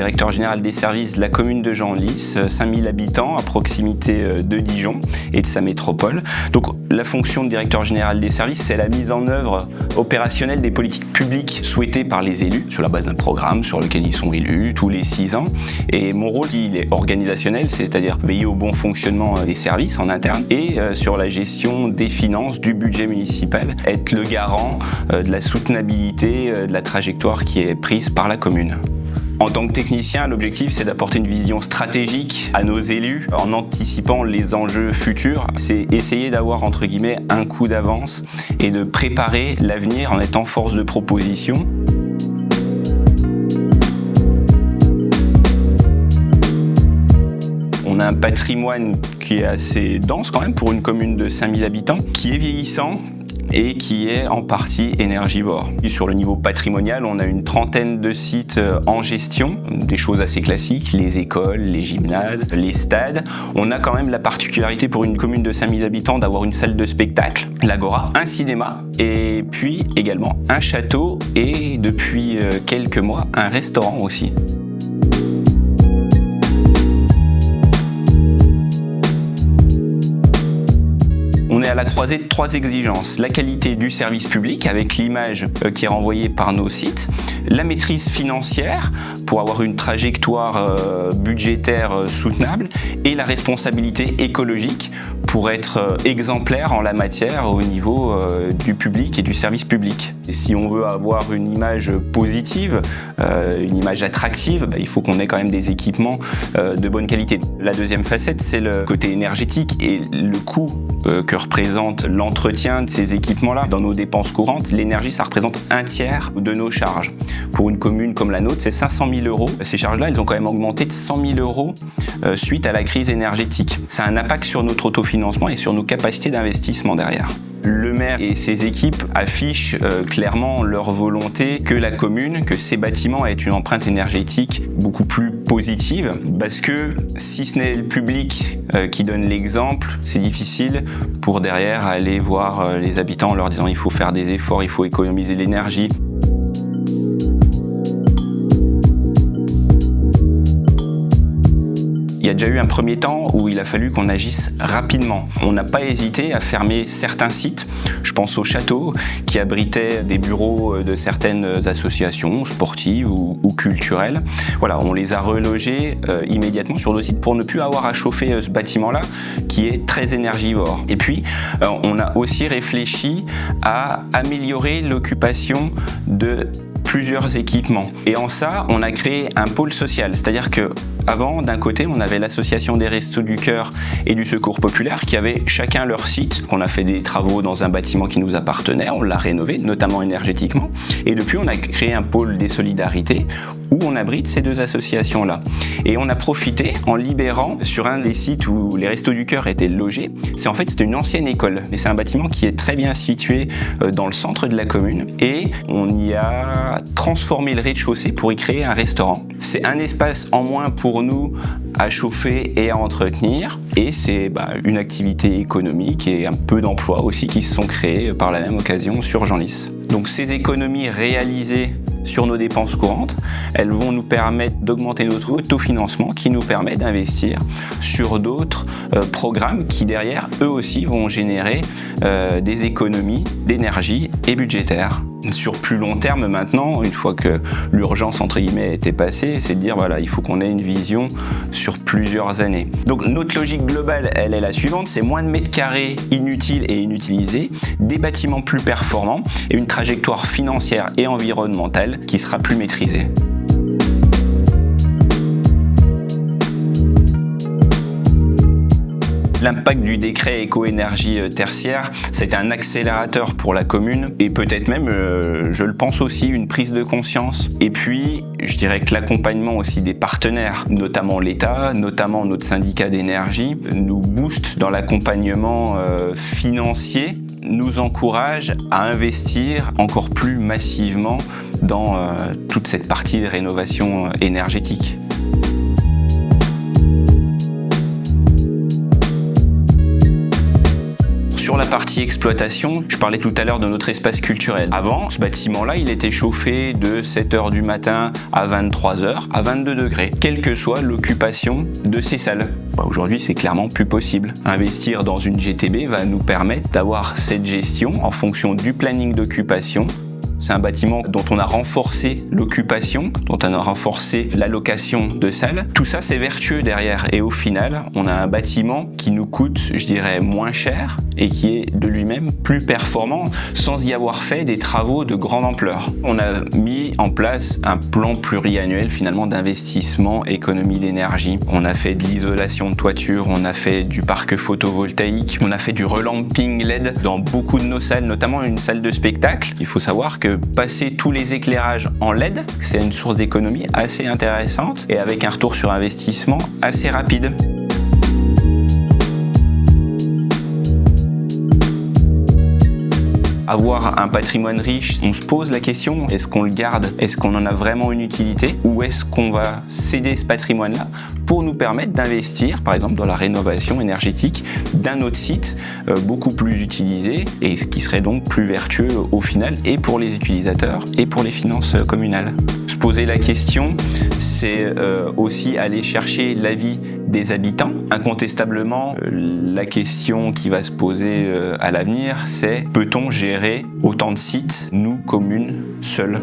directeur général des services de la commune de Genlis, 5000 habitants à proximité de Dijon et de sa métropole. Donc la fonction de directeur général des services, c'est la mise en œuvre opérationnelle des politiques publiques souhaitées par les élus sur la base d'un programme sur lequel ils sont élus tous les 6 ans. Et mon rôle, il est organisationnel, c'est-à-dire veiller au bon fonctionnement des services en interne et sur la gestion des finances, du budget municipal, être le garant de la soutenabilité de la trajectoire qui est prise par la commune. En tant que technicien, l'objectif, c'est d'apporter une vision stratégique à nos élus en anticipant les enjeux futurs. C'est essayer d'avoir, entre guillemets, un coup d'avance et de préparer l'avenir en étant force de proposition. On a un patrimoine qui est assez dense quand même pour une commune de 5000 habitants, qui est vieillissant et qui est en partie énergivore. Et sur le niveau patrimonial, on a une trentaine de sites en gestion, des choses assez classiques, les écoles, les gymnases, les stades. On a quand même la particularité pour une commune de 5000 habitants d'avoir une salle de spectacle, l'Agora, un cinéma et puis également un château et depuis quelques mois, un restaurant aussi. On est à la croisée de 3 exigences. La qualité du service public avec l'image qui est renvoyée par nos sites, la maîtrise financière pour avoir une trajectoire budgétaire soutenable et la responsabilité écologique pour être exemplaire en la matière au niveau du public et du service public. Et si on veut avoir une image positive, une image attractive, il faut qu'on ait quand même des équipements de bonne qualité. La deuxième facette, c'est le côté énergétique et le coût que représente l'entretien de ces équipements-là. Dans nos dépenses courantes, l'énergie, ça représente 1/3 de nos charges. Pour une commune comme la nôtre, c'est 500 000 €. Ces charges-là, elles ont quand même augmenté de 100 000 € suite à la crise énergétique. Ça a un impact sur notre autofinancement et sur nos capacités d'investissement derrière. Le maire et ses équipes affichent clairement leur volonté que la commune, que ces bâtiments aient une empreinte énergétique beaucoup plus positive, parce que si ce n'est le public qui donne l'exemple, c'est difficile pour derrière aller voir les habitants en leur disant il faut faire des efforts, il faut économiser l'énergie. Il y a déjà eu un premier temps où il a fallu qu'on agisse rapidement. On n'a pas hésité à fermer certains sites. Je pense au château qui abritait des bureaux de certaines associations sportives ou culturelles. Voilà, on les a relogés immédiatement sur nos sites pour ne plus avoir à chauffer ce bâtiment-là qui est très énergivore. Et puis, on a aussi réfléchi à améliorer l'occupation de plusieurs équipements. Et en ça, on a créé un pôle social. C'est-à-dire que avant, d'un côté, on avait l'association des Restos du Cœur et du Secours Populaire qui avaient chacun leur site. On a fait des travaux dans un bâtiment qui nous appartenait, on l'a rénové, notamment énergétiquement. Et depuis, on a créé un pôle des solidarités où on abrite ces 2 associations-là. Et on a profité en libérant sur un des sites où les Restos du Cœur étaient logés. C'était une ancienne école, mais c'est un bâtiment qui est très bien situé dans le centre de la commune. Et on y a transformé le rez-de-chaussée pour y créer un restaurant. C'est un espace en moins pour nous à chauffer et à entretenir. Et c'est une activité économique et un peu d'emplois aussi qui se sont créés par la même occasion sur Genlis. Donc ces économies réalisées sur nos dépenses courantes, elles vont nous permettre d'augmenter notre autofinancement qui nous permet d'investir sur d'autres programmes qui derrière, eux aussi, vont générer des économies d'énergie et budgétaires. Sur plus long terme maintenant, une fois que l'urgence entre guillemets était passée, c'est de dire il faut qu'on ait une vision sur plusieurs années. Donc notre logique globale, elle est la suivante, c'est moins de mètres carrés inutiles et inutilisés, des bâtiments plus performants et une trajectoire financière et environnementale qui sera plus maîtrisée. L'impact du décret éco-énergie tertiaire, c'est un accélérateur pour la commune et peut-être même, je le pense aussi, une prise de conscience. Et puis, je dirais que l'accompagnement aussi des partenaires, notamment l'État, notamment notre syndicat d'énergie, nous booste dans l'accompagnement financier, nous encourage à investir encore plus massivement dans toute cette partie de rénovation énergétique. Sur la partie exploitation, je parlais tout à l'heure de notre espace culturel. Avant, ce bâtiment-là, il était chauffé de 7h du matin à 23h à 22 degrés, quelle que soit l'occupation de ces salles. Aujourd'hui, c'est clairement plus possible. Investir dans une GTB va nous permettre d'avoir cette gestion en fonction du planning d'occupation. C'est un bâtiment dont on a renforcé l'occupation, dont on a renforcé l'allocation de salles. Tout ça, c'est vertueux derrière. Et au final, on a un bâtiment qui nous coûte, je dirais, moins cher et qui est de lui-même plus performant sans y avoir fait des travaux de grande ampleur. On a mis en place un plan pluriannuel finalement d'investissement, économie d'énergie. On a fait de l'isolation de toiture, on a fait du parc photovoltaïque, on a fait du relamping LED dans beaucoup de nos salles, notamment une salle de spectacle. Il faut savoir que passer tous les éclairages en LED, c'est une source d'économie assez intéressante et avec un retour sur investissement assez rapide. Avoir un patrimoine riche, on se pose la question, est-ce qu'on le garde? Est-ce qu'on en a vraiment une utilité? Ou est-ce qu'on va céder ce patrimoine-là pour nous permettre d'investir, par exemple, dans la rénovation énergétique d'un autre site beaucoup plus utilisé et ce qui serait donc plus vertueux au final et pour les utilisateurs et pour les finances communales. Se poser la question, c'est aussi aller chercher l'avis des habitants. Incontestablement, la question qui va se poser à l'avenir, c'est peut-on gérer autant de sites, nous, communes, seuls ?